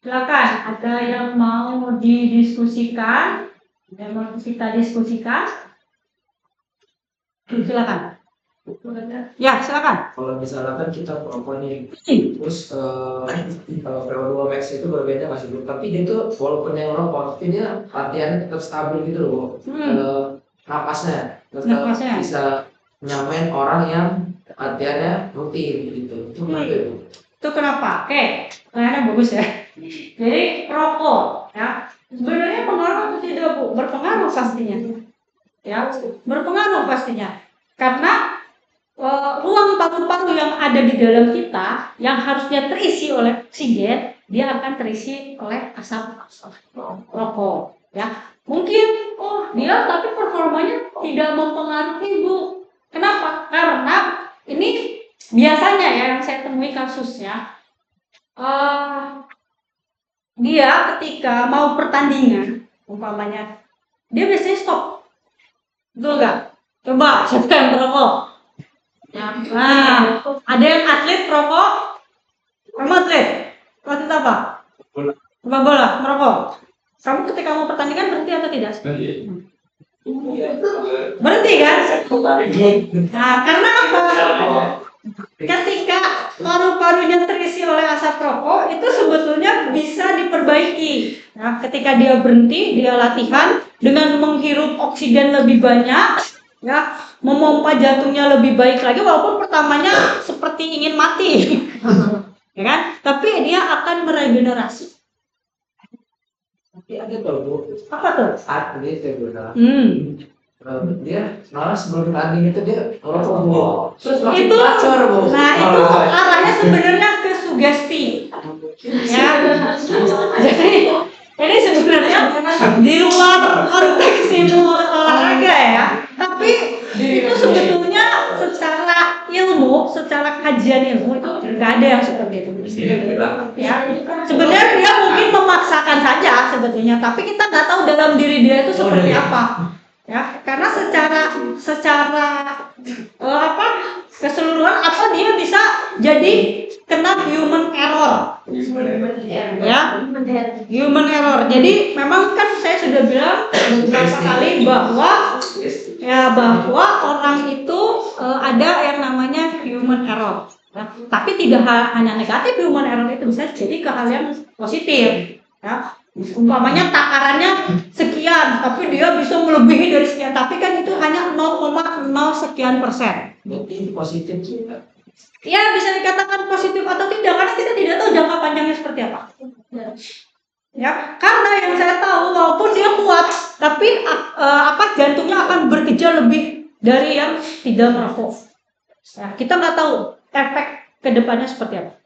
Silakan, ada yang mau didiskusikan? Yang mau kita diskusikan? Silakan. Ya, silakan. Kalau misalkan kita perempuan nih, terus kalau VO2 max itu berbeda masih belum, tapi dia tuh walaupun yang rokok, tapi dia latihannya tetap stabil gitu loh. Napasnya tetap bisa nyamain orang yang latihannya rutin gitu. Itu kenapa itu? Itu kenapa? Oke, pertanyaannya bagus ya. Jadi rokok, ya sebenarnya pengaruh atau tidak Bu? Berpengaruh pastinya. Ya, berpengaruh pastinya. Karena ruang paru-paru yang ada di dalam kita yang harusnya terisi oleh oksigen, dia akan terisi oleh asap rokok. Ya, mungkin dia tapi performanya tidak mempengaruhi Bu. Kenapa? Karena ini biasanya ya yang saya temui kasusnya, dia ketika mau pertandingan, umpamanya, dia biasanya stop, betul nggak? Coba siapa yang merokok? Nah, ada yang atlet merokok? Kamu atlet? Atlet apa? Sepak bola, merokok. Kamu ketika mau pertandingan berhenti atau tidak? Berhenti kan? Nah, karena apa? Ketika paru-parunya terisi oleh asap rokok, itu sebetulnya bisa diperbaiki. Nah, ketika dia berhenti, dia latihan dengan menghirup oksigen lebih banyak, ya, memompa jantungnya lebih baik lagi, walaupun pertamanya seperti ingin mati, ya kan? Tapi dia akan meregenerasi. Tapi ada tuh, apa tuh? Atlet ya benar. Dia malah sebelum tanding itu dia rokok. Terus itu bacor, nah itu arahnya sebenarnya ke sugesti, ya. Jadi sebenarnya di luar konteks ilmu olahraga ya, tapi itu sebetulnya secara ilmu, secara kajian ilmu itu nggak ada yang seperti itu. Ya, sebenarnya dia mungkin memaksakan saja sebetulnya, tapi kita nggak tahu dalam diri dia itu seperti apa. Ya, karena secara keseluruhan apa dia bisa jadi kena human error, ya, human error. Jadi memang kan saya sudah bilang beberapa kali bahwa orang itu ada yang namanya human error. Ya, tapi tidak hanya negatif human error, itu bisa jadi ke hal yang positif. Ya, umpamanya takarannya sekian, tapi dia bisa melebihi dari sekian, tapi kan itu hanya 0,0 sekian persen. Ini positif juga. Ya, bisa dikatakan positif atau tidak, karena kita tidak tahu jangka panjangnya seperti apa. Ya, karena yang saya tahu walaupun dia kuat, tapi jantungnya akan bekerja lebih dari yang tidak merokok. Ya, kita nggak tahu efek kedepannya seperti apa.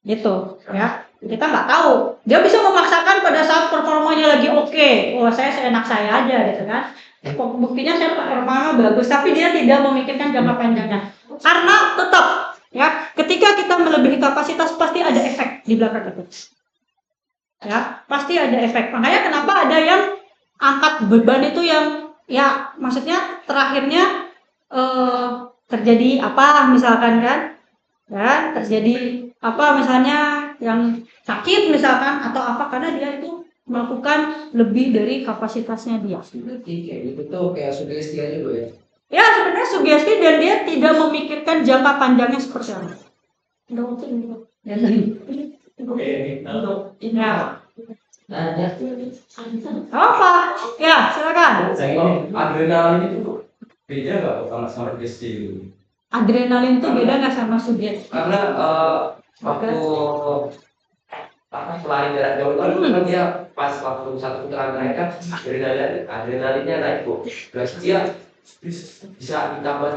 Gitu, ya. Kita nggak tahu. Dia bisa memaksakan pada saat performanya lagi oke. Saya seenak saya aja gitu kan. Buktinya saya performanya bagus, tapi dia tidak memikirkan jangka panjangnya. Karena tetap ya, ketika kita melebihi kapasitas pasti ada efek di belakang itu. Ya, pasti ada efek. Makanya kenapa ada yang angkat beban itu yang ya maksudnya terakhirnya terjadi apa misalkan kan? Ya, terjadi apa misalnya yang sakit misalkan atau apa karena dia itu melakukan lebih dari kapasitasnya dia. Kayak gitu tuh kayak sugesti aja Bu ya. Ya, sebenarnya sugesti dan dia tidak memikirkan jangka panjangnya seperti apa. Apa? Ya, silakan. Adrenalin itu beda nggak sama sugesti? Adrenalin itu beda nggak sama sugesti? Karena waktu selain jarak jauh kan dia pas waktu satu putaran mereka adrenalinnya naik Bu. Terus dia bisa ditambah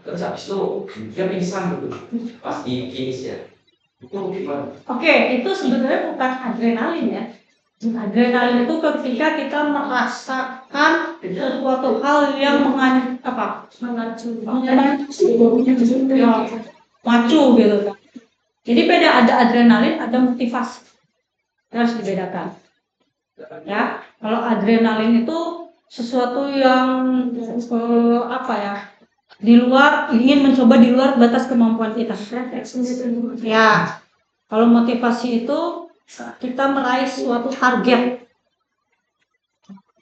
terus habis itu dia pingsan gitu pas di finishnya. Itu gimana? Oke, itu sebenarnya bukan adrenalin ya. Adrenalin itu ketika kita merasakan sesuatu hal yang macu gitu kan. Jadi beda, ada adrenalin, ada motivasi. Harus dibedakan. Ya, kalau adrenalin itu sesuatu yang di luar, ingin mencoba di luar batas kemampuan kita. Ya. Kalau motivasi itu kita meraih suatu target.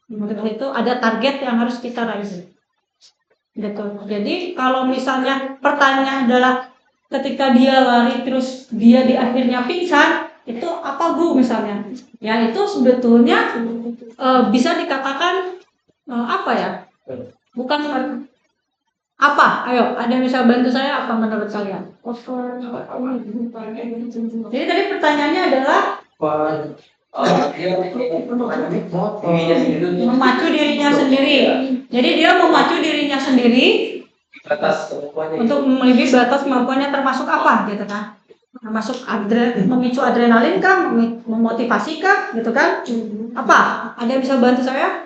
Motivasi itu ada target yang harus kita raih. Gitu. Jadi kalau misalnya pertanyaan adalah ketika dia lari terus dia di akhirnya pingsan, itu apa Bu misalnya? Ya itu sebetulnya bisa dikatakan apa ya? Bukan apa? Ayo, ada yang bisa bantu saya apa menurut kalian? Jadi tadi pertanyaannya adalah memacu dirinya sendiri. Jadi dia memacu dirinya sendiri Batas kemampuannya. untuk melebihi batas kemampuannya termasuk apa gitu kan? Termasuk memicu adrenalin kah, memotivasi kah, gitu kan? Apa? Ada yang bisa bantu saya?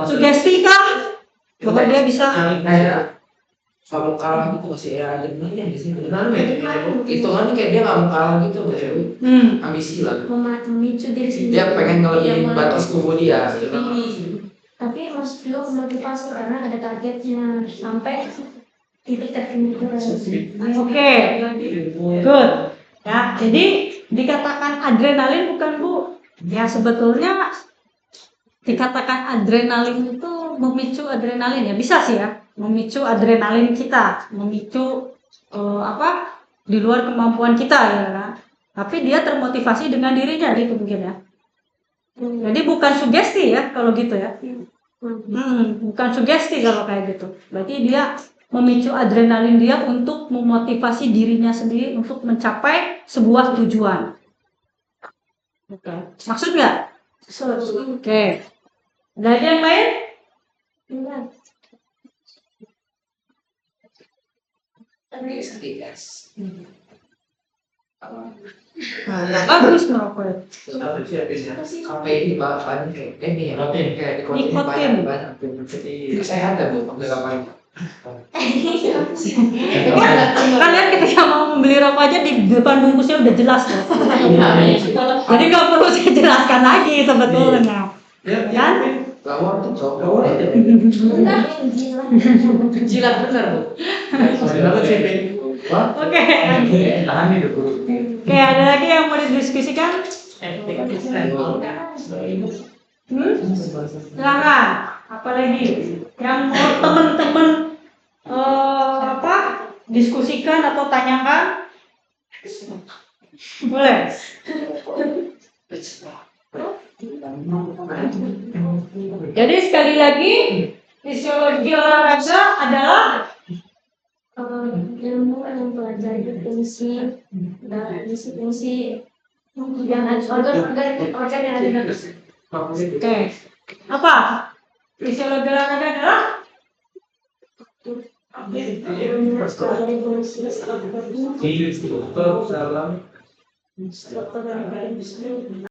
Sugesti kah? Bahwa dia bisa kayak kamu kalah gitu masih ya ada benernya di sini. Hitungannya kayak dia nggak mau kalah gitu, ambisi lah. Memicu diri sendiri. Dia pengen ngelebihin batas tubuh dia. Tapi harus juga memotivasi karena ada targetnya sampai titik tertentu. Oke, good. Ya, jadi dikatakan adrenalin bukan Bu? Ya sebetulnya dikatakan adrenalin itu memicu adrenalin ya bisa sih ya, memicu adrenalin kita, memicu apa di luar kemampuan kita ya kan. Tapi dia termotivasi dengan dirinya gitu mungkin ya. Jadi bukan sugesti ya kalau gitu ya. Bukan sugesti kalau kayak gitu. Berarti dia memicu adrenalin dia untuk memotivasi dirinya sendiri untuk mencapai sebuah tujuan. Oke. Maksud nggak? Oke. Ada yang lain? Bagus merokok. Sampai ini bahannya kayak ini ya, kayak Nikotin. banyak. Sehat ya Bu, nggak ngapain. Kalian ketika mau membeli rokok aja di depan bungkusnya udah jelas loh. Jadi nggak perlu saya jelaskan lagi sebetulnya. Kan? Gawar tuh cowok. Jilat bener Bu. Oke. Tahan hidup Bu. Oke, ada lagi yang mau didiskusikan? Silakan. Apalagi yang mau teman-teman diskusikan atau tanyakan? Boleh. Jadi sekali lagi fisiologi olahraga adalah ilmu yang mempelajari fungsi dan fungsi yang ada organ yang ada dalam oke. Apa? Fisiologi olahraga adalah mempelajari fungsi Di dalam struktur dan